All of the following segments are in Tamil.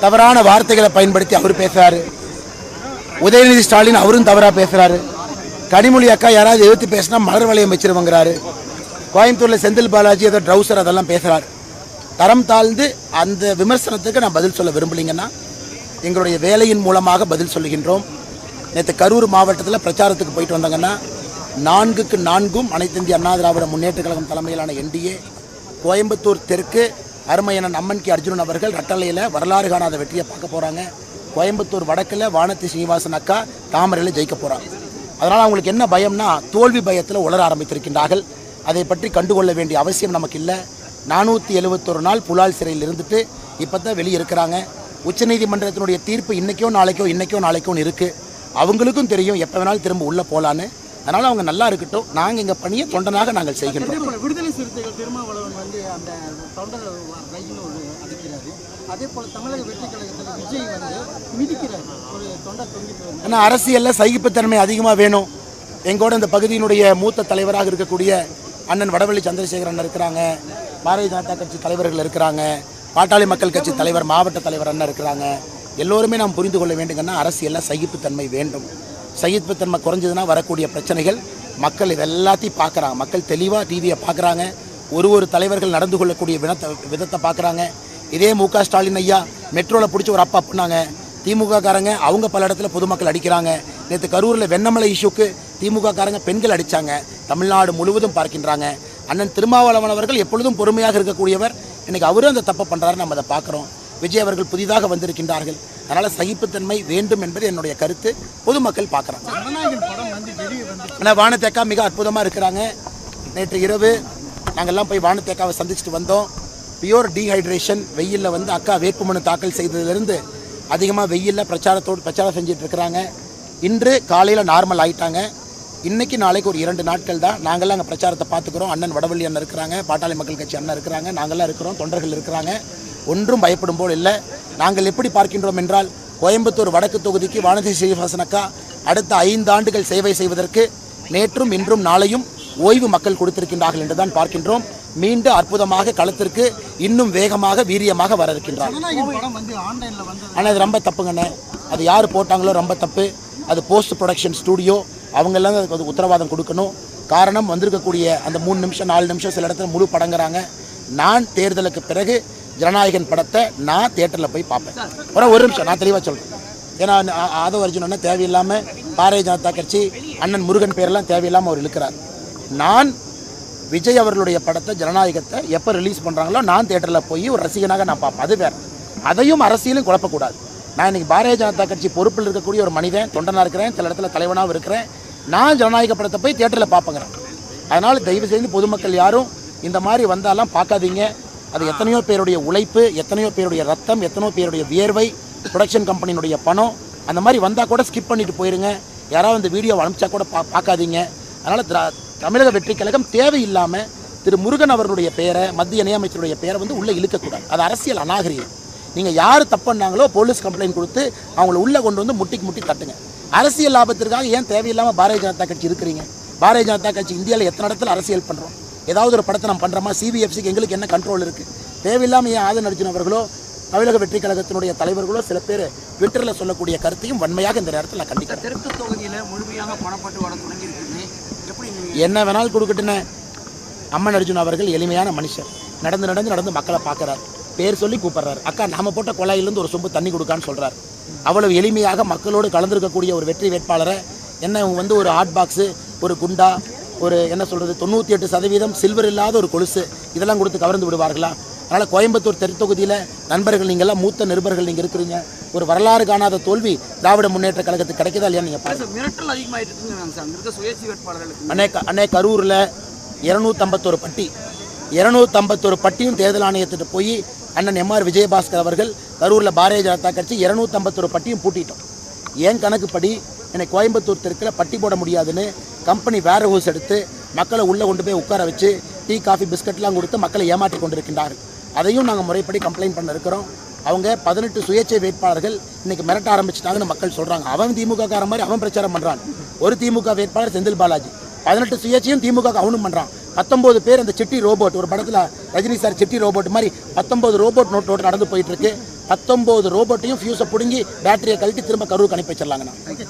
தவறான வார்த்தைகளை பயன்படுத்தி அவர் பேசுறாரு. உதயநிதி ஸ்டாலின் அவரும் தவறா பேசுறாரு. கனிமொழி அக்கா யாராவது எதிர்த்து பேசினா மலர் வளையம் வச்சிருவங்கிறாரு. கோயம்புத்தூர்ல செந்தில் பாலாஜி ஏதோ ட்ரௌசர் அதெல்லாம் பேசுறாரு. தரம் தாழ்ந்து அந்த விமர்சனத்துக்கு நான் பதில் சொல்ல விரும்பலிங்கன்னா எங்களுடைய வேலையின் மூலமாக பதில் சொல்லுகின்றோம். நேற்று கரூர் மாவட்டத்தில் பிரச்சாரத்துக்கு போயிட்டு வந்தாங்கன்னா 4க்கு 4 அனைத்து இந்திய அண்ணா திராவிட முன்னேற்ற கழகம் தலைமையிலான என்டிஏ கோயம்புத்தூர் தெற்கு அருமையண்ணன் அம்மன் கே அர்ஜுனன் அவர்கள் ரட்டளையில் வரலாறு காணாத வெற்றியை பார்க்க போகிறாங்க. கோயம்புத்தூர் வடக்கில் வானதி சீனிவாசன் அக்கா தாமரையில் ஜெயிக்க போகிறாங்க. அதனால் அவங்களுக்கு என்ன பயம்னா தோல்வி பயத்தில் உளர ஆரம்பித்திருக்கின்றார்கள். அதை பற்றி கண்டுகொள்ள வேண்டிய அவசியம் நமக்கு இல்லை. 471 நாள் புலால் சிறையில் இருந்துட்டு இப்போ தான் வெளியே இருக்கிறாங்க. உச்சநீதிமன்றத்தினுடைய தீர்ப்பு இன்றைக்கோ நாளைக்கோ இருக்குது. அவங்களுக்கும் தெரியும் எப்போ வேணாலும் திரும்ப உள்ளே போகலான்னு. அதனால் அவங்க நல்லா இருக்கட்டும். நாங்கள் எங்கள் பணியை தொண்டனாக நாங்கள் செய்கின்றோம். விடுதலை சிறுத்தைகள் திருமாவளவன் வந்து அந்த தொண்டர் ரயில் அடிக்கிறாரு. அதே போல் தமிழக வெற்றி கழகத்தில் விஜய் வந்து மிதிக்கிறார் ஒரு தொண்டர் தொங்கிட்டு. ஆனால் அரசியலில் சகிப்புத்தன்மை அதிகமாக வேணும். எங்கூட இந்த பகுதியினுடைய மூத்த தலைவராக இருக்கக்கூடிய அண்ணன் வடவள்ளி சந்திரசேகர் அண்ணன் இருக்கிறாங்க. பாரதிய ஜனதா கட்சி தலைவர்கள் இருக்கிறாங்க. பாட்டாளி மக்கள் கட்சி தலைவர் மாவட்ட தலைவர் அண்ணன் இருக்கிறாங்க. எல்லோருமே நாம் புரிந்து கொள்ள வேண்டுங்கன்னா அரசியலில் சகிப்புத்தன்மை வேண்டும். சகிப்புத்தன்மை குறைஞ்சதுன்னா வரக்கூடிய பிரச்சனைகள் மக்கள் இதெல்லாத்தையும் பார்க்குறாங்க. மக்கள் தெளிவாக டிவியை பார்க்குறாங்க. ஒரு தலைவர்கள் நடந்து கொள்ளக்கூடிய விதத்தை பார்க்குறாங்க. இதே முக ஸ்டாலின் ஐயா மெட்ரோவில் பிடிச்சி ஒரு அப்பா பண்ணாங்க. திமுக காரங்க அவங்க பல இடத்துல பொதுமக்கள் அடிக்கிறாங்க. நேற்று கரூரில் வெண்ணமலை இஷ்யூக்கு திமுக காரங்க பெண்கள் அடித்தாங்க. தமிழ்நாடு முழுவதும் பார்க்கின்றாங்க. அண்ணன் திருமாவளவன் அவர்கள் எப்பொழுதும் பொறுமையாக இருக்கக்கூடியவர். இன்றைக்கி அவரும் அந்த தப்பை பண்ணுறாரு, நம்ம அதை பார்க்குறோம். விஜய் அவர்கள் புதிதாக வந்திருக்கின்றார்கள். அதனால் சகிப்புத்தன்மை வேண்டும் என்பது என்னுடைய கருத்து. பொதுமக்கள் பார்க்குறாங்க. ஆனால் வானத்தேக்கா மிக அற்புதமாக இருக்கிறாங்க. நேற்று இரவு நாங்கள்லாம் போய் வானத்தேக்காவை சந்திச்சுட்டு வந்தோம். பியூர் டீஹைட்ரேஷன் வெயிலில் வந்து அக்கா வேட்புமனு தாக்கல் செய்ததிலிருந்து அதிகமாக வெயிலில் பிரச்சாரம் செஞ்சுட்டு இருக்கிறாங்க. இன்று காலையில் நார்மல் ஆகிட்டாங்க. இன்றைக்கி நாளைக்கு ஒரு 2 நாட்கள் தான். நாங்கள்லாம் அங்கே பிரச்சாரத்தை பார்த்துக்கிறோம். அண்ணன் வடவள்ளி அண்ணன் இருக்கிறாங்க, பாட்டாளி மக்கள் கட்சி அண்ணன் இருக்கிறாங்க, நாங்கள்லாம் இருக்கிறோம், தொண்டர்கள் இருக்கிறாங்க. ஒன்றும் பயப்படும் போல் இல்லை. நாங்கள் எப்படி பார்க்கின்றோம் என்றால் கோயம்புத்தூர் வடக்கு தொகுதிக்கு வானதி சீனிவாசன் அக்கா அடுத்த 5 ஆண்டுகள் சேவை செய்வதற்கு நேற்றும் இன்றும் நாளையும் ஓய்வு மக்கள் கொடுத்திருக்கின்றார்கள் என்று தான் பார்க்கின்றோம். மீண்டும் அற்புதமாக களத்திற்கு இன்னும் வேகமாக வீரியமாக வர இருக்கின்றார். ஆனால் அது ரொம்ப தப்புங்கண்ணே. அது யார் போட்டாங்களோ ரொம்ப தப்பு. அது போஸ்ட் ப்ரொடக்ஷன் ஸ்டூடியோ, அவங்கெல்லாம் அதுக்கு உத்தரவாதம் கொடுக்கணும். காரணம் வந்திருக்கக்கூடிய அந்த 3 நிமிஷம் 4 நிமிஷம் சில இடத்துல முழு படங்குறாங்க. நான் தேர்தலுக்கு பிறகு ஜனநாயகன் படத்தை நான் தியேட்டரில் போய் பார்ப்பேன். ஒரு நிமிஷம் நான் தெளிவாக சொல்கிறேன். ஏன்னா ஆதவ அர்ஜுன் தேவையில்லாமல் பாரதிய ஜனதா கட்சி அண்ணன் முருகன் பேரெல்லாம் தேவையில்லாமல் அவர் இழுக்கிறார். நான் விஜய் அவர்களுடைய படத்தை ஜனநாயகத்தை எப்போ ரிலீஸ் பண்ணுறாங்களோ நான் தியேட்டரில் போய் ஒரு ரசிகனாக நான் பார்ப்பேன். அது வேறு. அதையும் அரசியலும் குழப்பக்கூடாது. நான் இன்றைக்கி பாரதிய ஜனதா கட்சி பொறுப்பில் இருக்கக்கூடிய ஒரு மனிதன், தொண்டனாக இருக்கிறேன், சில இடத்துல தலைவனாகவும் இருக்கிறேன். நான் ஜனநாயக படத்தை போய் தியேட்டரில் பார்ப்பேங்கிறேன். அதனால் தயவு செய்து பொதுமக்கள் யாரும் இந்த மாதிரி வந்தாலாம் பார்க்காதீங்க. அது எத்தனையோ பேருடைய உழைப்பு, எத்தனையோ பேருடைய ரத்தம், எத்தனையோ பேருடைய வியர்வை, ப்ரொடக்ஷன் கம்பெனியினுடைய பணம். அந்த மாதிரி வந்தால் கூட ஸ்கிப் பண்ணிவிட்டு போயிருங்க. யாராவது இந்த வீடியோ அனுப்பிச்சா கூட பார்க்காதீங்க. அதனால் தமிழக வெற்றி கழகம் தேவையில்லாமல் திரு முருகன் அவர்களுடைய பெயரை, மத்திய இணையமைச்சருடைய பெயரை வந்து உள்ளே இழுக்கக்கூடாது. அது அரசியல் அநாகரிகம். நீங்கள் யார் தப்பு பண்ணாங்களோ போலீஸ் கம்ப்ளைண்ட் கொடுத்து அவங்கள உள்ளே கொண்டு வந்து முட்டி தட்டுங்க. அரசியல் லாபத்திற்காக ஏன் தேவையில்லாமல் பாரதிய ஜனதா கட்சி இருக்கிறீங்க? பாரதிய ஜனதா கட்சி இந்தியாவில் எத்தனை இடத்துல அரசியல் பண்ணுறோம்? ஏதாவது ஒரு படத்தை நம்ம பண்ணுறோமா? சிபிஎஃப்சிக்கு எங்களுக்கு என்ன கண்ட்ரோல் இருக்குது? தேவையில்லாமல் ஏன் ஆதன் அர்ஜுன் அவர்களோ தமிழக வெற்றி கழகத்தினுடைய தலைவர்களோ சில பேர் ட்விட்டரில் சொல்லக்கூடிய கருத்தையும் வன்மையாக இந்த நேரத்தில் நான் கண்டிக்கிறேன். தெற்கு தொகுதியில் முழுமையாக பணப்பட்டு வர தொடங்கியிருக்குன்னு எப்படி என்ன வேணாலும் கொடுக்கட்டுன்னு அம்மன் அர்ஜுன் அவர்கள் எளிமையான மனுஷர். நடந்து மக்களை பார்க்குறாரு. பேர் சொல்லி கூப்பிட்றாரு. அக்கா நாம் போட்ட குழாயிலேருந்து ஒரு சொம்பு தண்ணி கொடுக்கான்னு சொல்கிறார். அவ்வளவு எளிமையாக மக்களோடு கலந்துருக்கக்கூடிய ஒரு வெற்றி வேட்பாளரை என்ன வந்து ஒரு ஹாட் பாக்ஸு, ஒரு குண்டா, ஒரு என்ன சொல்கிறது 98% சில்வர் இல்லாத ஒரு கொலுசு இதெல்லாம் கொடுத்து கவர்ந்து விடுவார்களா? அதனால் கோயம்புத்தூர் தெற்கு தொகுதியில் நண்பர்கள் நீங்கள்லாம் மூத்த நிருபர்கள் நீங்கள் இருக்கிறீங்க. ஒரு வரலாறு காணாத தோல்வி திராவிட முன்னேற்ற கழகத்துக்கு கிடைக்குதா இல்லையா? நீங்கள் மிரட்டல் அதிகமாகிட்டு அன்னை கரூரில் 251 பட்டி 251 பட்டியும் தேர்தல் ஆணையத்திட்டு போய் அண்ணன் எம்ஆர் விஜயபாஸ்கர் அவர்கள் கரூரில் பாரதிய ஜனதா கட்சி 251 பட்டியும் பூட்டிட்டோம். ஏன் கணக்குப்படி என்னை கோயம்புத்தூர் தெற்கில் பட்டி போட முடியாதுன்னு கம்பெனி வேர் ஹவுஸ் எடுத்து மக்களை உள்ளே கொண்டு போய் உட்கார வச்சு டீ காஃபி பிஸ்கட்லாம் கொடுத்து மக்களை ஏமாற்றி கொண்டிருக்கின்றார்கள். அதையும் நாங்கள் முறைப்படி கம்ப்ளைண்ட் பண்ண இருக்கிறோம். அவங்க 18 சுயேட்சை வேட்பாளர்கள் இன்றைக்கி மிரட்ட ஆரம்பிச்சிட்டாங்கன்னு மக்கள் சொல்கிறாங்க. அவன் திமுக கார மாதிரி அவன் பிரச்சாரம் பண்ணுறான். ஒரு திமுக வேட்பாளர் செந்தில் பாலாஜி 18 சுயேட்சையும் திமுக அவனும் பண்ணுறான். 19 பேர் அந்த சிட்டி ரோபோட், ஒரு படத்தில் ரஜினி சார் சிட்டி ரோபோட் மாதிரி 19 ரோபோட் நோட்டோடு நடந்து போயிட்டுருக்கு. 19 ரோபோட்டையும் ஃபியூஸை பிடுங்கி பேட்டரியை கழட்டி திரும்ப கரூருக்கு அனுப்பி வச்சிடலாங்கண்ணா.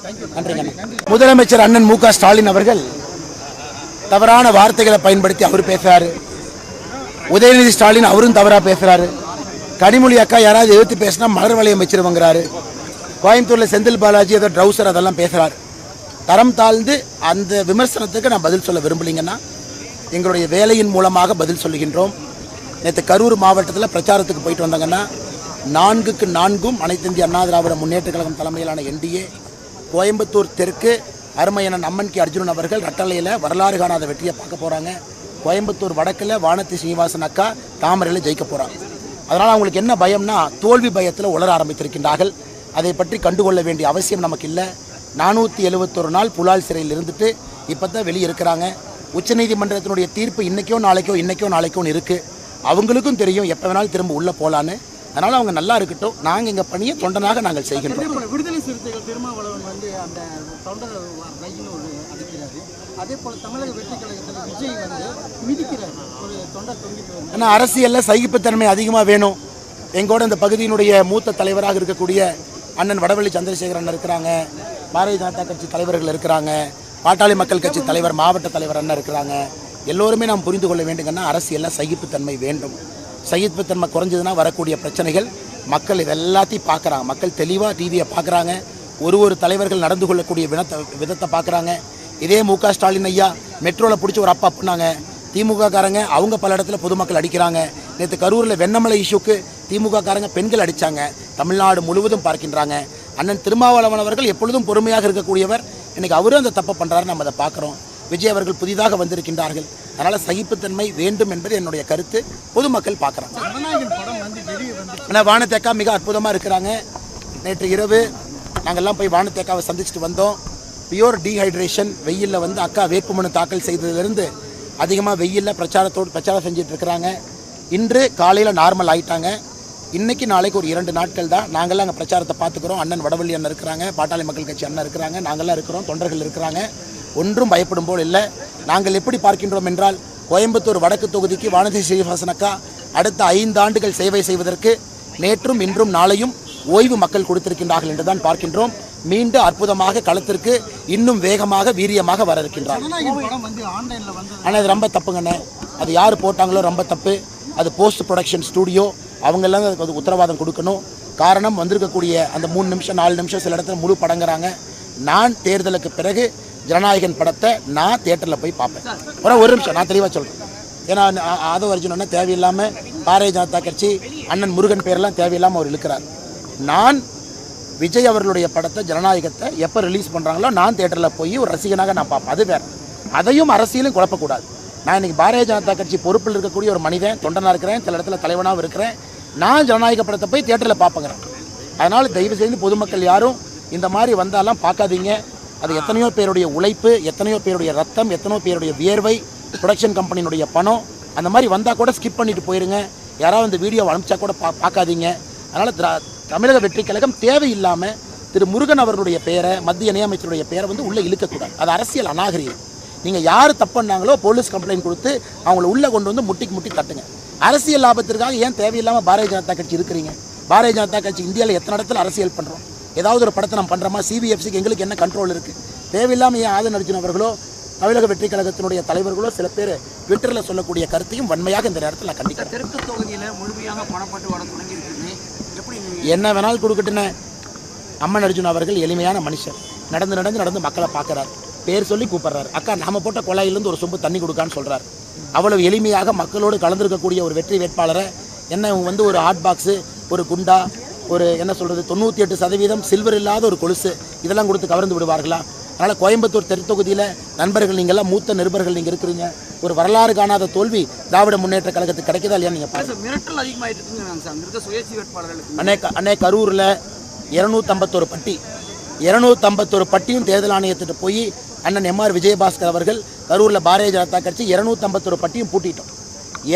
நன்றிங்கண்ணா. முதலமைச்சர் அண்ணன் மு க ஸ்டாலின் அவர்கள் தவறான வார்த்தைகளை பயன்படுத்தி அவர் பேசுறாரு. உதயநிதி ஸ்டாலின் அவரும் தவறாக பேசுறாரு. கனிமொழி அக்கா யாராவது எதிர்த்து பேசினா மலர் வளையம் வச்சிருவங்கிறாரு. கோயம்புத்தூரில் செந்தில் பாலாஜி ஏதோ ட்ரௌசர் அதெல்லாம் பேசுகிறாரு. தரம் தாழ்ந்து அந்த விமர்சனத்துக்கு நான் பதில் சொல்ல விரும்பலிங்கன்னா எங்களுடைய வேலையின் மூலமாக பதில் சொல்லுகின்றோம். நேற்று கரூர் மாவட்டத்தில் பிரச்சாரத்துக்கு போயிட்டு வந்தாங்கன்னா 4க்கு 4ம் அனைத்து இந்திய அண்ணா திராவிட முன்னேற்ற கழகம் தலைமையிலான NDA கோயம்புத்தூர் தெற்கு அருமையண்ணன் அம்மன் கே அர்ஜுனன் அவர்கள் ரட்டளையில் வரலாறு காணாத வெற்றியை பார்க்க போகிறாங்க. கோயம்புத்தூர் வடக்கில் வானதி சீனிவாசன் அக்கா தாமரையில் ஜெயிக்க போகிறாங்க. அதனால் அவங்களுக்கு என்ன பயம்னா தோல்வி பயத்தில் உளர ஆரம்பித்திருக்கின்றார்கள். அதை பற்றி கண்டுகொள்ள வேண்டிய அவசியம் நமக்கு இல்லை. 471 நாள் புலால் சிறையில் இருந்துட்டு இப்போ தான் வெளியே இருக்கிறாங்க. உச்சநீதிமன்றத்தினுடைய தீர்ப்பு இன்றைக்கோ நாளைக்கோ இருக்குது. அவங்களுக்கும் தெரியும் எப்போ வேணாலும் திரும்ப உள்ளே போகலான்னு. அதனால் அவங்க நல்லா இருக்கட்டும். நாங்கள் எங்கள் பணியை தொண்டனாக நாங்கள் செய்கின்றோம். விடுதலை சிறுத்தைகள் திருமாவளவன் வந்து அந்த தொண்டர் ரயில்னு ஒரு அடிக்கிறாரு. அதே போல் தமிழக வெற்றி கழகத்தில் விஜய் வந்து மிதிக்கிறார். ஒரு தொண்டர் தொங்கிட்டு. ஆனால் அரசியலில் சகிப்புத்தன்மை அதிகமாக வேணும். எங்கூட இந்த பகுதியினுடைய மூத்த தலைவராக இருக்கக்கூடிய அண்ணன் வடவள்ளி சந்திரசேகர் அண்ணன் இருக்கிறாங்க. பாரதிய ஜனதா கட்சி தலைவர்கள் இருக்கிறாங்க. பாட்டாளி மக்கள் கட்சி தலைவர் மாவட்ட தலைவர் அண்ணன் இருக்கிறாங்க. எல்லோருமே நாம் புரிந்து கொள்ள வேண்டுங்கன்னா அரசியலில் சகிப்புத்தன்மை வேண்டும். சகிப்புத்தன்மை குறைஞ்சதுன்னா வரக்கூடிய பிரச்சனைகள் மக்கள் இதெல்லாத்தையும் பார்க்குறாங்க. மக்கள் தெளிவாக டிவியை பார்க்குறாங்க. ஒரு தலைவர்கள் நடந்து கொள்ளக்கூடிய விதத்தை பார்க்குறாங்க. இதே மு க ஸ்டாலின் ஐயா மெட்ரோவில் பிடிச்சி ஒரு அப்பா பண்ணாங்க. திமுக காரங்க அவங்க பல இடத்துல பொதுமக்கள் அடிக்கிறாங்க. நேற்று கரூரில் வெண்ணமலை இஷ்யூக்கு திமுக காரங்க பெண்கள் அடித்தாங்க. தமிழ்நாடு முழுவதும் பார்க்கின்றாங்க. அண்ணன் திருமாவளவன் அவர்கள் எப்பொழுதும் பொறுமையாக இருக்கக்கூடியவர். இன்றைக்கி அவரும் அந்த தப்பை பண்ணுறாரு, நம்ம அதை பார்க்குறோம். விஜய் அவர்கள் புதிதாக வந்திருக்கின்றார்கள். அதனால் சகிப்புத்தன்மை வேண்டும் என்பது என்னுடைய கருத்து. பொதுமக்கள் பார்க்குறாங்க. ஆனால் வானத்தேக்கா மிக அற்புதமாக இருக்கிறாங்க. நேற்று இரவு நாங்கள்லாம் போய் வானத்தேக்காவை சந்திச்சுட்டு வந்தோம். பியூர் டீஹைட்ரேஷன் வெயிலில் வந்து அக்கா வேட்புமனு தாக்கல் செய்ததிலிருந்து அதிகமாக வெயிலில் பிரச்சாரம் செஞ்சுட்டு இருக்கிறாங்க. இன்று காலையில் நார்மல் ஆகிட்டாங்க. இன்றைக்கி நாளைக்கு ஒரு 2 நாட்கள் தான். நாங்கள்லாம் அங்கே பிரச்சாரத்தை பார்த்துக்கிறோம். அண்ணன் வடவள்ளி அண்ணன் இருக்கிறாங்க. பாட்டாளி மக்கள் கட்சி அண்ணன் இருக்கிறாங்க. நாங்கள்லாம் இருக்கிறோம். தொண்டர்கள் இருக்கிறாங்க. ஒன்றும் பயப்படும் போல் இல்லை. நாங்கள் எப்படி பார்க்கின்றோம் என்றால் கோயம்புத்தூர் வடக்கு தொகுதிக்கு வானதி ஸ்ரீனிவாசன் அக்கா அடுத்த 5 ஆண்டுகள் சேவை செய்வதற்கு நேற்றும் இன்றும் நாளையும் ஓய்வு மக்கள் கொடுத்திருக்கின்றார்கள் என்று தான் பார்க்கின்றோம். மீண்டும் அற்புதமாக களத்திற்கு இன்னும் வேகமாக வீரியமாக வர இருக்கின்றார். ஆனால் அது ரொம்ப தப்புங்கண்ணே. அது யார் போட்டாங்களோ ரொம்ப தப்பு. அது போஸ்ட் ப்ரொடக்ஷன் ஸ்டூடியோ அவங்கெல்லாம் அதுக்கு உத்தரவாதம் கொடுக்கணும். காரணம் வந்திருக்கக்கூடிய அந்த 3 நிமிஷம் 4 நிமிஷம் சில இடத்துல முழு படங்கிறாங்க. நான் தேர்தலுக்கு பிறகு ஜனநாயகன் படத்தை நான் தியேட்டரில் போய் பார்ப்பேன். ஒரு நிமிஷம் நான் தெளிவாக சொல்கிறேன். ஏன்னா ஆதவ அர்ஜுனன்னா தேவையில்லாமல் பாரதிய ஜனதா கட்சி அண்ணன் முருகன் பேரெல்லாம் தேவையில்லாமல் அவர் இழுக்கிறார். நான் விஜய் அவர்களுடைய படத்தை ஜனநாயகத்தை எப்போ ரிலீஸ் பண்ணுறாங்களோ நான் தியேட்டரில் போய் ஒரு ரசிகனாக நான் பார்ப்பேன். அது வேறு. அதையும் அரசியலும் குழப்பக்கூடாது. நான் இன்றைக்கி பாரதிய ஜனதா கட்சி பொறுப்பில் இருக்கக்கூடிய ஒரு மனிதன், தொண்டனாக இருக்கிறேன், சில இடத்துல தலைவனாகவும் இருக்கிறேன். நான் ஜனநாயக படத்தை போய் தியேட்டரில் பார்ப்பேங்கிறேன். அதனால் தயவு செய்து பொதுமக்கள் யாரும் இந்த மாதிரி வந்தாலாம் பார்க்காதீங்க. அது எத்தனையோ பேருடைய உழைப்பு, எத்தனையோ பேருடைய ரத்தம், எத்தனையோ பேருடைய வியர்வை, ப்ரொடக்ஷன் கம்பெனியினுடைய பணம். அந்த மாதிரி வந்தால் கூட ஸ்கிப் பண்ணிட்டு போயிருங்க. யாராவது இந்த வீடியோவை அனுப்பிச்சா கூட பார்க்காதீங்க. அதனால் தமிழக வெற்றி கழகம் தேவையில்லாமல் திரு முருகன் அவர்களுடைய பெயரை, மத்திய இணையமைச்சருடைய பெயரை வந்து உள்ளே இழுக்கக்கூடாது. அது அரசியல் அநாகரிகம். நீங்கள் யார் தப்பு பண்ணாங்களோ போலீஸ் கம்ப்ளைண்ட் கொடுத்து அவங்கள உள்ளே கொண்டு வந்து முட்டி தட்டுங்க. அரசியல் லாபத்திற்காக ஏன் தேவையில்லாமல் பாரதிய ஜனதா கட்சி இருக்கிறீங்க? பாரதிய ஜனதா கட்சி இந்தியாவில் எத்தனை இடத்துல அரசியல் பண்ணுறோம்? ஏதாவது ஒரு படத்தை நம்ம பண்ணுறோமா? CBFCக்கு எங்களுக்கு என்ன கண்ட்ரோல் இருக்குது? தேவையில்லாமல் ஏன் ஆதன் அர்ஜுன் அவர்களோ தமிழக வெற்றி கழகத்தினுடைய தலைவர்களோ சில பேர் ட்விட்டரில் சொல்லக்கூடிய கருத்தையும் வன்மையாக இந்த நேரத்தில் நான் கண்டிக்கிறேன். தெற்கு தொகுதியில் முழுமையாக பணப்பட்டு வர தொடங்கி இருக்குது. எப்படி என்ன வேணாலும் கொடுக்கட்டுன்னு அம்மன் அர்ஜுன் அவர்கள் எளிமையான மனுஷன். நடந்து மக்களை பார்க்குறாரு. பேர் சொல்லி கூப்பிட்றாரு. அக்கா நாம போட்ட குழாயிலிருந்து ஒரு சொம்பு தண்ணி கொடுக்கான்னு சொல்கிறார். அவ்வளவு எளிமையாக மக்களோடு கலந்துருக்கக்கூடிய ஒரு வெற்றி வேட்பாளரை என்ன இவங்க வந்து ஒரு ஹாட் பாக்ஸு, ஒரு குண்டா, ஒரு என்ன சொல்கிறது 98% சில்வர் இல்லாத ஒரு கொலுசு இதெல்லாம் கொடுத்து கவர்ந்து விடுவார்களா? அதனால் கோயம்புத்தூர் தெற்கு தொகுதியில் நண்பர்கள் நீங்கள்லாம் மூத்த நிருபர்கள் நீங்கள் இருக்கிறீங்க. ஒரு வரலாறு காணாத தோல்வி திராவிட முன்னேற்ற கழகத்துக்கு கிடைக்குதா இல்லையா? நீங்கள் பாருங்கள். மிரட்டல் அதிகமாகிட்டு இருக்குங்க சுயேட்சை வேட்பாளர்களுக்கு. அன்னைக்கு கரூரில் 251 பட்டி 251 பட்டியும் தேர்தல் ஆணையத்திட்டு போய் அண்ணன் MR விஜயபாஸ்கர் அவர்கள் கரூரில் பாரதிய ஜனதா கட்சி 251 பட்டியும் பூட்டிட்டோம்.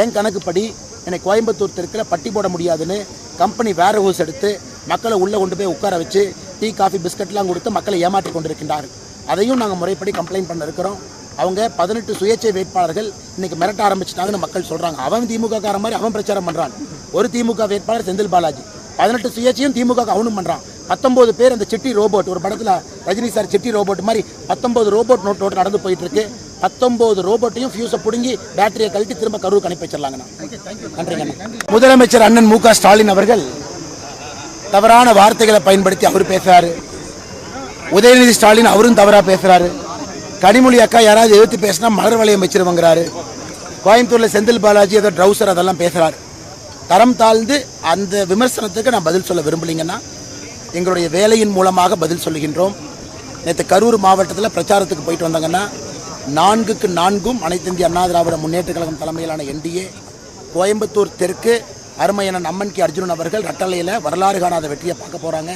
ஏன் கணக்குப்படி என்னை கோயம்புத்தூர் தெற்கில் பட்டி போட முடியாதுன்னு கம்பெனி வேர் ஹவுஸ் எடுத்து மக்களை உள்ளே கொண்டு போய் உட்கார வச்சு டீ காஃபி பிஸ்கட்லாம் கொடுத்து மக்களை ஏமாற்றி கொண்டிருக்கின்றார்கள். அதையும் நாங்கள் முறைப்படி கம்ப்ளைண்ட் பண்ண இருக்கிறோம். அவங்க 18 சுயேட்சை வேட்பாளர்கள் இன்றைக்கி மிரட்ட ஆரம்பிச்சிட்டாங்கன்னு மக்கள் சொல்கிறாங்க. அவன் திமுக கார மாதிரி அவன் பிரச்சாரம் பண்ணுறான். ஒரு திமுக வேட்பாளர் செந்தில் பாலாஜி 18 சுயேட்சையும் திமுக அவனும் பண்ணுறான். 19 பேர் அந்த சிட்டி ரோபோட், ஒரு படத்தில் ரஜினி சார் சிட்டி ரோபோட் மாதிரி 19 ரோபோட் நோட் நடந்து போயிட்டு இருக்கு. 19 ரோபோட்டையும் ஃபியூஸை பிடுங்கி பேட்டரியை கழட்டி திரும்ப கரூருக்கு அனுப்பி வச்சிடலாங்கண்ணா. நன்றிங்கண்ணா. முதலமைச்சர் அண்ணன் மு.க. ஸ்டாலின் அவர்கள் தவறான வார்த்தைகளை பயன்படுத்தி அவர் பேசுறாரு. உதயநிதி ஸ்டாலின் அவரும் தவறாக பேசுறாரு. கனிமொழி அக்கா யாராவது எதிர்த்து பேசினா மலர் வளையம் வச்சிருவங்கிறாரு. கோயம்புத்தூரில் செந்தில் பாலாஜி ஏதோ ட்ரௌசர் அதெல்லாம் பேசுகிறார். தரம் தாழ்ந்து அந்த விமர்சனத்துக்கு நான் பதில் சொல்ல விரும்பலைங்கன்னா எங்களுடைய வேலையின் மூலமாக பதில் சொல்லுகின்றோம். நேற்று கரூர் மாவட்டத்தில் பிரச்சாரத்துக்கு போயிட்டு வந்தாங்கன்னா 4க்கு 4ம் அனைத்து இந்திய அண்ணா திராவிட முன்னேற்ற கழகம் தலைமையிலான NDA, கோயம்புத்தூர் தெற்கு அருமையண்ணன் அம்மன் கே அர்ஜுனன் அவர்கள் ரட்டளையில் வரலாறு காணாத வெற்றியை பார்க்க போகிறாங்க.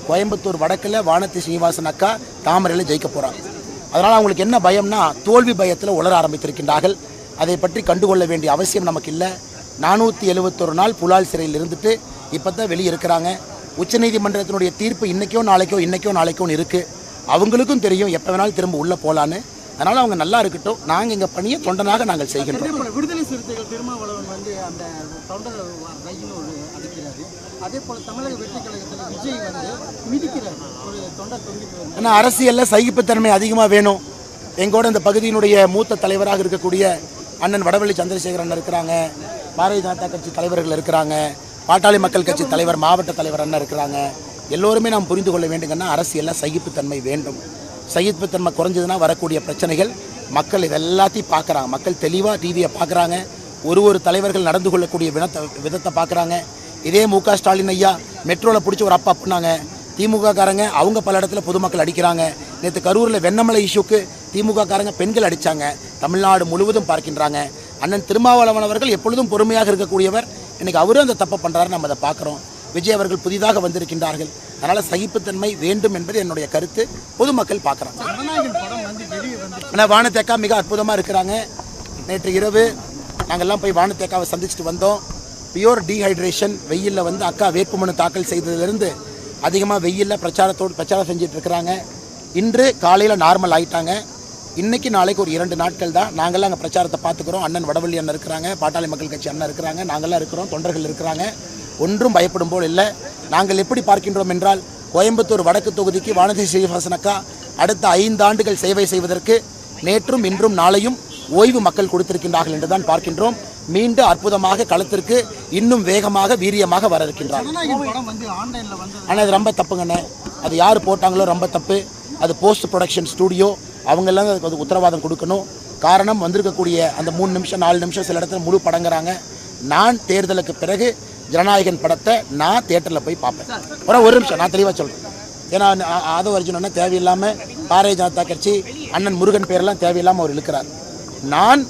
கோயம்புத்தூர் வடக்கில் வானதி சீனிவாசன் அக்கா தாமரையில் ஜெயிக்க போகிறாங்க. அதனால் அவங்களுக்கு என்ன பயம்னா தோல்வி பயத்தில் உளர ஆரம்பித்திருக்கின்றார்கள். அதை பற்றி கண்டுகொள்ள வேண்டிய அவசியம் நமக்கு இல்லை. 471 நாள் புலால் சிறையில் இருந்துட்டு இப்போ தான் வெளியே இருக்கிறாங்க. உச்சநீதிமன்றத்தினுடைய தீர்ப்பு இன்றைக்கோ நாளைக்கோ இருக்குது. அவங்களுக்கும் தெரியும் எப்போ வேணாலும் திரும்ப உள்ளே போகலான்னு. அதனால் அவங்க நல்லா இருக்கட்டும். நாங்கள் எங்கள் பணியை தொண்டனாக நாங்கள் செய்கின்றோம். விடுதலை சிறுத்தைகள் திருமாவளவன் வந்து அந்த தொண்டர் ரஜினி ஒரு அடிக்கிறாரு. அதே போல் தமிழக வெற்றி கழகத்தில் விஜய் வந்து மிதிக்கிறார். ஒரு தொண்டர் தொங்கிட்டு. ஆனால் அரசியலில் சகிப்புத்தன்மை அதிகமாக வேணும். எங்கூட இந்த பகுதியினுடைய மூத்த தலைவராக இருக்கக்கூடிய அண்ணன் வடவள்ளி சந்திரசேகரன் இருக்கிறாங்க. பாரதிய ஜனதா கட்சி தலைவர்கள் இருக்கிறாங்க. பாட்டாளி மக்கள் கட்சி தலைவர் மாவட்ட தலைவர் அண்ணன் இருக்கிறாங்க. எல்லோருமே நாம் புரிந்து கொள்ள வேண்டுங்கன்னா அரசியலில் சகிப்புத்தன்மை வேண்டும். சகிப்புத்தன்மை குறைஞ்சதுன்னா வரக்கூடிய பிரச்சனைகள் மக்கள் இதெல்லாத்தையும் பார்க்குறாங்க. மக்கள் தெளிவாக டிவியை பார்க்குறாங்க. ஒரு தலைவர்கள் நடந்து கொள்ளக்கூடிய விதத்தை பார்க்குறாங்க. இதே மு.க. ஸ்டாலின் ஐயா மெட்ரோவில் பிடிச்சி ஒரு அப்பா பண்ணாங்க. திமுக காரங்க அவங்க பல இடத்துல பொதுமக்கள் அடிக்கிறாங்க. நேற்று கரூரில் வெண்ணமலை இஷ்யூக்கு திமுக காரங்க பெண்கள் அடித்தாங்க. தமிழ்நாடு முழுவதும் பார்க்கின்றாங்க. அண்ணன் திருமாவளவன் அவர்கள் எப்பொழுதும் பொறுமையாக இருக்கக்கூடியவர். இன்றைக்கி அவரும் அந்த தப்பை பண்ணுறாரு, நம்ம அதை பார்க்குறோம். விஜய் அவர்கள் புதிதாக வந்திருக்கின்றார்கள். அதனால் சகிப்புத்தன்மை வேண்டும் என்பது என்னுடைய கருத்து. பொதுமக்கள் பார்க்குறாங்க. ஆனால் வானத்தேக்கா மிக அற்புதமாக இருக்கிறாங்க. நேற்று இரவு நாங்கள்லாம் போய் வானத்தேக்காவை சந்திச்சுட்டு வந்தோம். பியூர் டீஹைட்ரேஷன், வெயிலில் வந்து அக்கா வேட்புமனு தாக்கல் செய்ததிலிருந்து அதிகமாக வெயிலில் பிரச்சாரம் செஞ்சுட்டு இருக்கிறாங்க. இன்று காலையில் நார்மல் ஆகிட்டாங்க. இன்றைக்கி நாளைக்கு ஒரு 2 நாட்கள் தான். நாங்கள்லாம் அங்கே பிரச்சாரத்தை பார்த்துக்கிறோம். அண்ணன் வடவள்ளி அண்ணன் இருக்கிறாங்க, பாட்டாளி மக்கள் கட்சி அண்ணன் இருக்கிறாங்க, நாங்கள்லாம் இருக்கிறோம், தொண்டர்கள் இருக்கிறாங்க. ஒன்றும் பயப்படும் போல் இல்லை. நாங்கள் எப்படி பார்க்கின்றோம் என்றால் கோயம்புத்தூர் வடக்கு தொகுதிக்கு வானதி ஸ்ரீனிவாசன் அக்கா அடுத்த 5 ஆண்டுகள் சேவை செய்வதற்கு நேற்றும் இன்றும் நாளையும் ஓய்வு மக்கள் கொடுத்திருக்கின்றார்கள் என்று தான் பார்க்கின்றோம். மீண்டும் அற்புதமாக களத்திற்கு இன்னும் வேகமாக வீரியமாக வர இருக்கின்றார். ஆனால் அது ரொம்ப தப்புங்கண்ணே. அது யார் போட்டாங்களோ ரொம்ப தப்பு. அது போஸ்ட் ப்ரொடக்ஷன் ஸ்டூடியோ, அவங்கெல்லாம் அதுக்கு உத்தரவாதம் கொடுக்கணும். காரணம் வந்திருக்கக்கூடிய அந்த 3 நிமிஷம் 4 நிமிஷம் சில இடத்துல முழு படங்கிறாங்க. நான் தேர்தலுக்கு பிறகு ஜனநாயகன் படத்தை நான் தியேட்டரில் போய் பார்ப்பேன். ஒரு நிமிஷம் நான் தெளிவாக சொல்கிறேன். ஏன்னா ஆதவ அர்ஜுனன்னா தேவையில்லாமல் பாரதிய ஜனதா கட்சி அண்ணன் முருகன் பேரெல்லாம் தேவையில்லாமல் அவர் இழுக்கிறார். நான்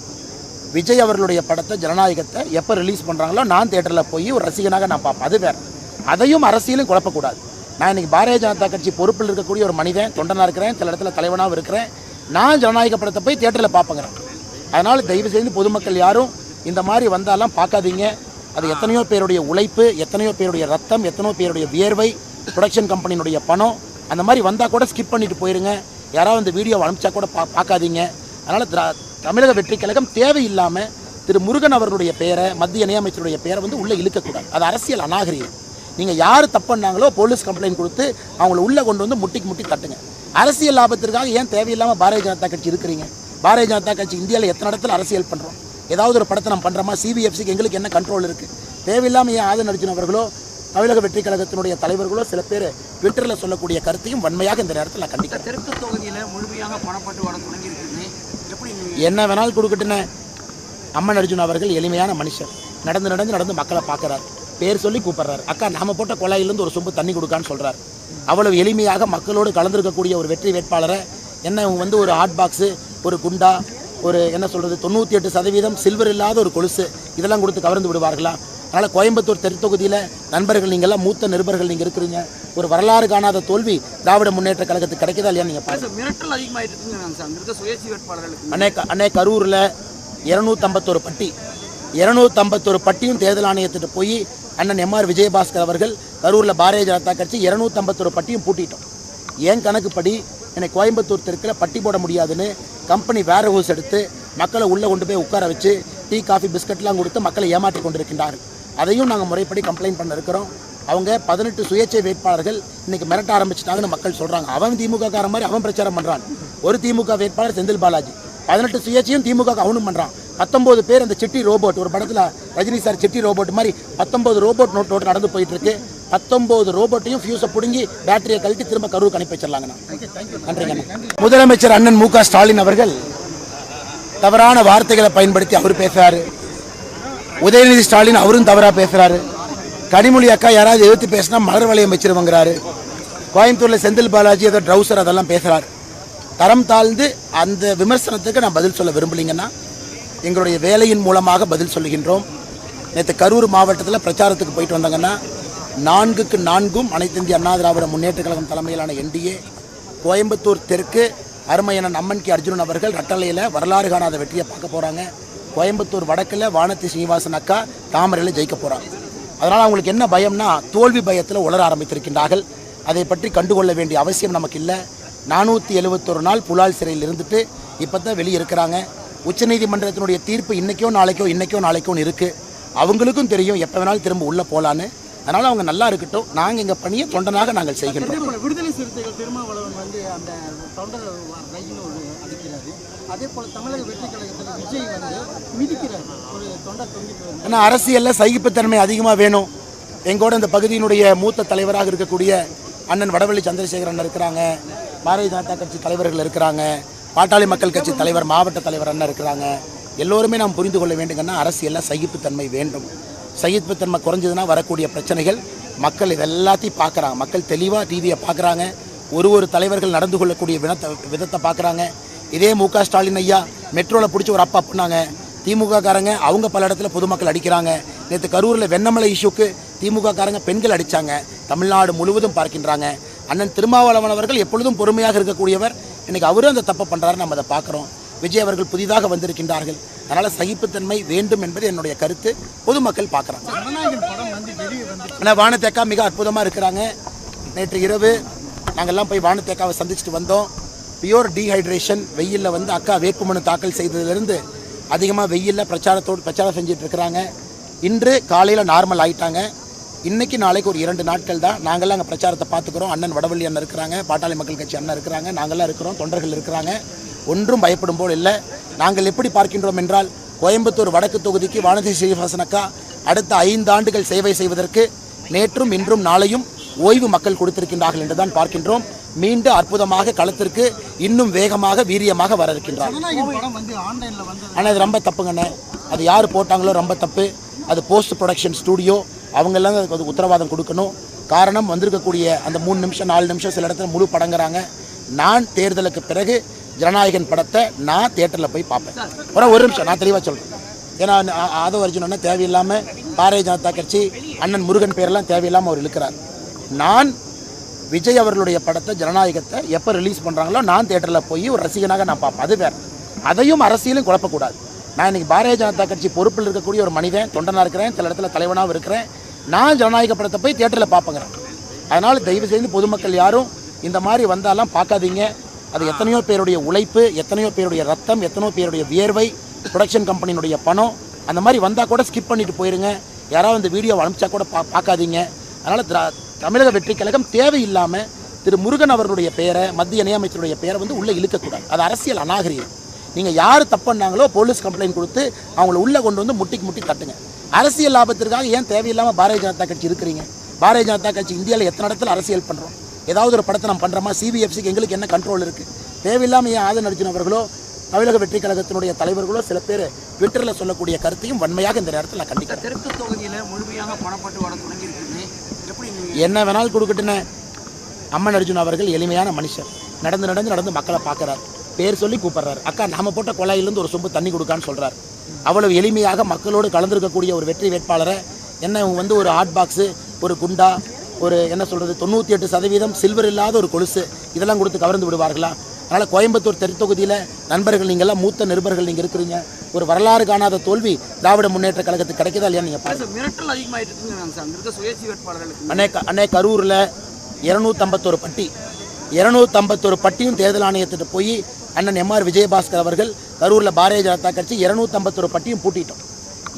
விஜய் அவர்களுடைய படத்தை ஜனநாயகத்தை எப்போ ரிலீஸ் பண்ணுறாங்களோ நான் தியேட்டரில் போய் ஒரு ரசிகனாக நான் பார்ப்பேன். அது வேறு. அதையும் அரசியலும் குழப்பக்கூடாது. நான் இன்றைக்கி பாரதிய ஜனதா கட்சி பொறுப்பில் இருக்கக்கூடிய ஒரு மனிதன், தொண்டனாக இருக்கிறேன், சில இடத்துல தலைவனாகவும் இருக்கிறேன். நான் ஜனநாயக படத்தை போய் தியேட்டரில் பார்ப்பேங்கிறேன். அதனால் தயவு செய்து பொதுமக்கள் யாரும் இந்த மாதிரி வந்தாலாம் பார்க்காதீங்க. அது எத்தனையோ பேருடைய உழைப்பு, எத்தனையோ பேருடைய ரத்தம், எத்தனையோ பேருடைய வியர்வை, ப்ரொடக்ஷன் கம்பெனியினுடைய பணம். அந்த மாதிரி வந்தால் கூட ஸ்கிப் பண்ணிட்டு போயிருங்க. யாராவது இந்த வீடியோவை அனுப்பிச்சா கூட பார்க்காதீங்க. அதனால் தமிழக வெற்றி கழகம் தேவையில்லாமல் திரு முருகன் அவர்களுடைய பெயரை, மத்திய இணையமைச்சருடைய பெயரை வந்து உள்ளே இழுக்கக்கூடாது. அது அரசியல் அநாகரிகம். நீங்கள் யார் தப்புன்னாங்களோ போலீஸ் கம்ப்ளைண்ட் கொடுத்து அவங்கள உள்ளே கொண்டு வந்து முட்டி தட்டுங்க. அரசியல் லாபத்திற்காக ஏன் தேவையில்லாமல் பாரதிய ஜனதா கட்சி இருக்கிறீங்க? பாரதிய ஜனதா கட்சி இந்தியாவில் எத்தனை இடத்துல அரசியல் பண்ணுறோம்? ஏதாவது ஒரு படத்தை நம்ம பண்ணுறோமா? CBFCக்கு எங்களுக்கு என்ன கண்ட்ரோல் இருக்குது? தேவையில்லாமல் ஏன் ஆதன் அர்ஜுன் அவர்களோ தமிழக வெற்றி கழகத்தினுடைய தலைவர்களோ சில பேர் ட்விட்டரில் சொல்லக்கூடிய கருத்தையும் வன்மையாக இந்த நேரத்தில் நான் கண்டிக்கிறேன். தெற்கு தொகுதியில் முழுமையாக பணப்பட்டு வர தொடங்கியிருக்குன்னு எப்படி என்ன வேணாலும் கொடுக்கட்டுன்னு அம்மன் அர்ஜுன் அவர்கள் எளிமையான மனுஷர். நடந்து மக்களை பார்க்குறாரு. பேர் சொல்லி கூப்பிட்றாரு. அக்கா நாம போட்ட குழாயிலேருந்து ஒரு சொம்பு தண்ணி கொடுக்கான்னு சொல்கிறார். அவ்வளவு எளிமையாக மக்களோடு கலந்துருக்கக்கூடிய ஒரு வெற்றி வேட்பாளரை என்ன இவங்க வந்து ஒரு ஹாட் பாக்ஸு, ஒரு குண்டா, ஒரு என்ன சொல்கிறது 98% சில்வர் இல்லாத ஒரு கொலுசு இதெல்லாம் கொடுத்து கவர்ந்து விடுவார்களா? அதனால் கோயம்புத்தூர் தெற்கு தொகுதியில் நண்பர்கள் நீங்கள்லாம் மூத்த நிருபர்கள் நீங்கள் இருக்கிறீங்க. ஒரு வரலாறு காணாத தோல்வி திராவிட முன்னேற்ற கழகத்துக்கு கிடைக்குதா இல்லையா? நீங்கள் பாருங்கள். மிரட்டல் அதிகமாகிட்டு இருக்குங்க சுயேட்சை வேட்பாளர்களுக்கு. அன்னை கரூரில் 251 பட்டி 251 பட்டியும் தேர்தல் ஆணையத்திட்டு போய் அண்ணன் MR விஜயபாஸ்கர் அவர்கள் கரூரில் பாரதிய ஜனதா கட்சி 251 பட்டியும் பூட்டிட்டோம். ஏன் கணக்குப்படி என்னை கோயம்புத்தூர் தெற்கில் பட்டி போட முடியாதுன்னு கம்பெனி வேர் ஹவுஸ் எடுத்து மக்களை உள்ளே கொண்டு போய் உட்கார வச்சு டீ காஃபி பிஸ்கட்லாம் கொடுத்து மக்களை ஏமாற்றி கொண்டிருக்கின்றார்கள். அதையும் நாங்கள் முறைப்படி கம்ப்ளைண்ட் பண்ண இருக்கிறோம். அவங்க 18 சுயேட்சை வேட்பாளர்கள் இன்னைக்கு மிரட்ட ஆரம்பிச்சிட்டாங்கன்னு மக்கள் சொல்கிறாங்க. அவன் திமுக காரன் மாதிரி அவன் பிரச்சாரம் பண்ணுறான். ஒரு திமுக வேட்பாளர் செந்தில் பாலாஜி 18 சுயேட்சையும் திமுக அவனும் பண்ணுறான். 19 பேர் அந்த சிட்டி ரோபோட், ஒரு படத்தில் ரஜினி சார் சிட்டி ரோபோட் மாதிரி 19 ரோபோட் நோட் நடந்து போயிட்டு இருக்கு. 19 ரோபோட்டையும் ஃபியூஸை பிடுங்கி பேட்டரியை கழட்டி திரும்ப கரூருக்கு அனுப்பி வச்சிடலாங்கண்ணா. நன்றிங்கண்ணா. முதலமைச்சர் அண்ணன் மு.க. ஸ்டாலின் அவர்கள் தவறான வார்த்தைகளை பயன்படுத்தி அவர் பேசுறாரு. உதயநிதி ஸ்டாலின் அவரும் தவறாக பேசுறாரு. கனிமொழி அக்கா யாராவது எதிர்த்து பேசினா மலர் வளையம் வச்சிருவங்கிறாரு. கோயம்புத்தூரில் செந்தில் பாலாஜி ஏதோ ட்ரௌசர் அதெல்லாம் பேசுகிறார். தரம் தாழ்ந்து அந்த விமர்சனத்துக்கு நான் பதில் சொல்ல விரும்பலிங்கன்னா எங்களுடைய வேலையின் மூலமாக பதில் சொல்லுகின்றோம். நேற்று கரூர் மாவட்டத்தில் பிரச்சாரத்துக்கு போயிட்டு வந்தாங்கன்னா 4க்கு 4 அனைத்து இந்திய அண்ணா திராவிட முன்னேற்ற கழகம் தலைமையிலான என்டிஏ கோயம்புத்தூர் தெற்கு அருமையண்ணன் அம்மன் கே அர்ஜுனன் அவர்கள் ரட்டளையில் வரலாறு காணாத வெற்றியை பார்க்க போகிறாங்க. கோயம்புத்தூர் வடக்கில் வானதி சீனிவாசன் அக்கா தாமரையில் ஜெயிக்க போகிறாங்க. அதனால் அவங்களுக்கு என்ன பயம்னா தோல்வி பயத்தில் உளர ஆரம்பித்திருக்கின்றார்கள். அதை பற்றி கண்டுகொள்ள வேண்டிய அவசியம் நமக்கு இல்லை. 471 நாள் புலால் சிறையில் இருந்துட்டு இப்போ தான் வெளியே இருக்கிறாங்க. உச்சநீதிமன்றத்தினுடைய தீர்ப்பு இன்றைக்கோ நாளைக்கோ இருக்குது. அவங்களுக்கும் தெரியும் எப்போ வேணாலும் திரும்ப உள்ளே போகலான்னு. அதனால் அவங்க நல்லா இருக்கட்டும். நாங்கள் எங்கள் பணியை தொண்டனாக நாங்கள் செய்கின்றோம். விடுதலை சிறுத்தைகள் திருமாவளவன் வந்து அந்த தொண்டர் ரஜினி ஒரு அடிக்கிறாரு. அதே போல் தமிழக வெற்றி கழகத்தில் விஜய் வந்து மிதிக்கிறார். ஒரு தொண்டர் தொங்கிட்டு. ஆனால் அரசியலில் சகிப்புத்தன்மை அதிகமாக வேணும். எங்கூட இந்த பகுதியினுடைய மூத்த தலைவராக இருக்கக்கூடிய அண்ணன் வடவள்ளி சந்திரசேகரன் இருக்கிறாங்க. பாரதிய ஜனதா கட்சி தலைவர்கள் இருக்கிறாங்க. பாட்டாளி மக்கள் கட்சி தலைவர் மாவட்ட தலைவர் அண்ணன் இருக்கிறாங்க. எல்லோருமே நாம் புரிந்து கொள்ள வேண்டுங்கன்னா அரசியலில் சகிப்புத்தன்மை வேண்டும். சகிப்புத்தன்மை குறைஞ்சதுன்னா வரக்கூடிய பிரச்சனைகள் மக்கள் இதெல்லாத்தையும் பார்க்குறாங்க. மக்கள் தெளிவாக டிவியை பார்க்குறாங்க. ஒரு தலைவர்கள் நடந்து கொள்ளக்கூடிய விதத்தை பார்க்குறாங்க. இதே மு.க. ஸ்டாலின் ஐயா மெட்ரோவில் பிடிச்சி ஒரு அப்பா பண்ணாங்க. திமுக காரங்க அவங்க பல இடத்துல பொதுமக்கள் அடிக்கிறாங்க. நேற்று கரூரில் வெண்ணமலை இஷ்யூக்கு திமுக காரங்க பெண்கள் அடித்தாங்க. தமிழ்நாடு முழுவதும் பார்க்கின்றாங்க. அண்ணன் திருமாவளவன் அவர்கள் எப்பொழுதும் பொறுமையாக இருக்கக்கூடியவர். இன்றைக்கி அவரும் அந்த தப்பை பண்ணுறாரு, நம்ம அதை பார்க்குறோம். விஜய் அவர்கள் புதிதாக வந்திருக்கின்றார்கள். அதனால் சகிப்புத்தன்மை வேண்டும் என்பது என்னுடைய கருத்து. பொதுமக்கள் பார்க்குறாங்க. ஆனால் வானத்தேக்கா மிக அற்புதமாக இருக்கிறாங்க. நேற்று இரவு நாங்கள்லாம் போய் வானத்தேக்காவை சந்திச்சுட்டு வந்தோம். பியூர் டீஹைட்ரேஷன் வெயிலில் வந்து அக்கா வேட்புமனு தாக்கல் செய்ததிலிருந்து அதிகமாக வெயிலில் பிரச்சாரம் செஞ்சுட்டு இருக்கிறாங்க. இன்று காலையில் நார்மல் ஆகிட்டாங்க. இன்றைக்கி நாளைக்கு ஒரு 2 நாட்கள் தான். நாங்கள்லாம் அங்கே பிரச்சாரத்தை பார்த்துக்கிறோம். அண்ணன் வடவள்ளி அண்ணன் இருக்கிறாங்க, பாட்டாளி மக்கள் கட்சி அண்ணன் இருக்கிறாங்க, நாங்கள்லாம் இருக்கிறோம், தொண்டர்கள் இருக்கிறாங்க. ஒன்றும் பயப்படும் போல் இல்லை. நாங்கள் எப்படி பார்க்கின்றோம் என்றால் கோயம்புத்தூர் வடக்கு தொகுதிக்கு வானதி சீனிவாசன் அக்கா அடுத்த 5 ஆண்டுகள் சேவை செய்வதற்கு நேற்றும் இன்றும் நாளையும் ஓய்வு மக்கள் கொடுத்திருக்கின்றார்கள் என்று தான் பார்க்கின்றோம். மீண்டும் அற்புதமாக களத்திற்கு இன்னும் வேகமாக வீரியமாக வர இருக்கின்றார். ஆனால் இது ரொம்ப தப்புங்கண்ணே. அது யார் போட்டாங்களோ ரொம்ப தப்பு. அது போஸ்ட் ப்ரொடக்ஷன் ஸ்டூடியோ, அவங்கெல்லாம் அதுக்கு உத்தரவாதம் கொடுக்கணும். காரணம் வந்திருக்கக்கூடிய அந்த 3 நிமிஷம் 4 நிமிஷம் சில இடத்துல முழு படங்கிறாங்க. நான் தேர்தலுக்கு பிறகு ஜனநாயகன் படத்தை நான் தியேட்டரில் போய் பார்ப்பேன். ஒரு நிமிஷம் நான் தெளிவாக சொல்கிறேன். ஏன்னா ஆதவ அர்ஜுனன்னா தேவையில்லாமல் பாரதிய ஜனதா கட்சி அண்ணன் முருகன் பேரெல்லாம் தேவையில்லாமல் அவர் இழுக்கிறார். நான் விஜய் அவர்களுடைய படத்தை ஜனநாயகத்தை எப்போ ரிலீஸ் பண்ணுறாங்களோ நான் தியேட்டரில் போய் ஒரு ரசிகனாக நான் பார்ப்பேன். அது வேறு. அதையும் அரசியலும் குழப்பக்கூடாது. நான் இன்றைக்கி பாரதிய ஜனதா கட்சி பொறுப்பில் இருக்கக்கூடிய ஒரு மனிதன், தொண்டனாக இருக்கிறேன், சில இடத்துல தலைவனாகவும் இருக்கிறேன். நான் ஜனநாயக படத்தை போய் தியேட்டரில் பார்ப்பேங்கிறேன். அதனால் தயவு செய்து பொதுமக்கள் யாரும் இந்த மாதிரி வந்தாலாம் பார்க்காதீங்க. அது எத்தனையோ பேருடைய உழைப்பு, எத்தனையோ பேருடைய ரத்தம், எத்தனையோ பேருடைய வியர்வை, ப்ரொடக்ஷன் கம்பெனியினுடைய பணம். அந்த மாதிரி வந்தால் கூட ஸ்கிப் பண்ணிட்டு போயிருங்க. யாராவது இந்த வீடியோவை அனுப்பிச்சா கூட பார்க்காதீங்க. அதனால் தமிழக வெற்றி கழகம் தேவையில்லாமல் திரு முருகன் அவர்களுடைய பெயரை, மத்திய இணையமைச்சருடைய பெயரை வந்து உள்ளே இழுக்கக்கூடாது. அது அரசியல் அநாகரிகம். நீங்கள் யார் தப்புன்னாங்களோ போலீஸ் கம்ப்ளைண்ட் கொடுத்து அவங்கள உள்ளே கொண்டு வந்து முட்டி தட்டுங்க. அரசியல் லாபத்திற்காக ஏன் தேவையில்லாமல் பாரதிய ஜனதா கட்சி இருக்கிறீங்க? பாரதிய ஜனதா கட்சி இந்தியாவில் எத்தனை இடத்துல அரசியல் பண்ணுறோம்? ஏதாவது ஒரு படத்தை நம்ம பண்ணுறோமா? சிபிஎஃப்சிக்கு எங்களுக்கு என்ன கண்ட்ரோல் இருக்குது? தேவையில்லாமல் ஏன் ஆதன் அர்ஜுன் அவர்களோ தமிழக வெற்றி கழகத்தினுடைய தலைவர்களோ சில பேர் ட்விட்டரில் சொல்லக்கூடிய கருத்தையும் வன்மையாக இந்த நேரத்தில் நான் கண்டிக்கிறேன். தெற்கு தொகுதியில் முழுமையாக பணப்பட்டு வர தொடங்கியிருக்கு. என்ன வேணாலும் கொடுக்கட்டுன்னு அம்மன் அர்ஜுன் அவர்கள் எளிமையான மனுஷர். நடந்து மக்களை பார்க்குறாரு, பேர் சொல்லி கூப்பிட்றாரு. அக்கா நாம போட்ட குழாயிலிருந்து ஒரு சொம்பு தண்ணி கொடுக்கான்னு சொல்கிறார். அவ்வளவு எளிமையாக மக்களோடு கலந்துருக்கக்கூடிய ஒரு வெற்றி வேட்பாளரை என்ன இவங்க வந்து ஒரு ஹாட் பாக்ஸு, ஒரு குண்டா, ஒரு என்ன சொல்கிறது 98% சில்வர் இல்லாத ஒரு கொலுசு இதெல்லாம் கொடுத்து கவர்ந்து விடுவார்களா? அதனால் கோயம்புத்தூர் தெற்தொகுதியில் நண்பர்கள் நீங்கள்லாம் மூத்த நிருபர்கள் நீங்கள் இருக்கிறீங்க. ஒரு வரலாறு காணாத தோல்வி திராவிட முன்னேற்ற கழகத்துக்கு கிடைக்குதா இல்லையா? நீங்கள் அண்ணே கரூரில் 251 பட்டி 251 பட்டியும் தேர்தல் ஆணையத்திட்டு போய் அண்ணன் எம்ஆர் விஜயபாஸ்கர் அவர்கள் கரூரில் பாரதிய ஜனதா கட்சி 251 பட்டியும் பூட்டிட்டோம்.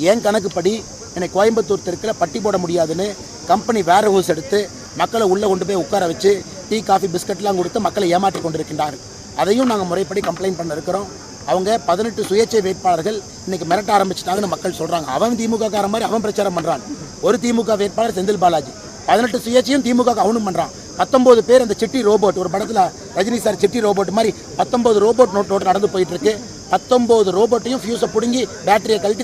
ஏன் கணக்குப்படி இன்னைக்கு கோயம்புத்தூர் தெற்கில் பட்டி போட முடியாதுன்னு கம்பெனி வேர் ஹவுஸ் எடுத்து மக்களை உள்ளே கொண்டு போய் உட்கார வச்சு டீ காஃபி பிஸ்கட்லாம் கொடுத்து மக்களை ஏமாற்றி கொண்டிருக்கின்றார். அதையும் நாங்கள் முறைப்படி கம்ப்ளைண்ட் பண்ண இருக்கிறோம். அவங்க 18 சுயேட்சை வேட்பாளர்கள் இன்னைக்கு மிரட்ட ஆரம்பிச்சிட்டாங்கன்னு மக்கள் சொல்கிறாங்க. அவன் திமுக கார மாதிரி அவன் பிரச்சாரம் பண்ணுறான். ஒரு திமுக வேட்பாளர் செந்தில் பாலாஜி 18 சுயேட்சையும் திமுக அவனும் பண்ணுறான். 19 பேர் அந்த சிட்டி ரோபோட், ஒரு படத்தில் ரஜினி சார் சிட்டி ரோபோட் மாதிரி 19 ரோபோட் நோட்டோடு நடந்து போயிட்டு இருக்கு. 19 ரோபோட்டையும் ஃபியூஸை பிடுங்கி பேட்டரியை கழட்டி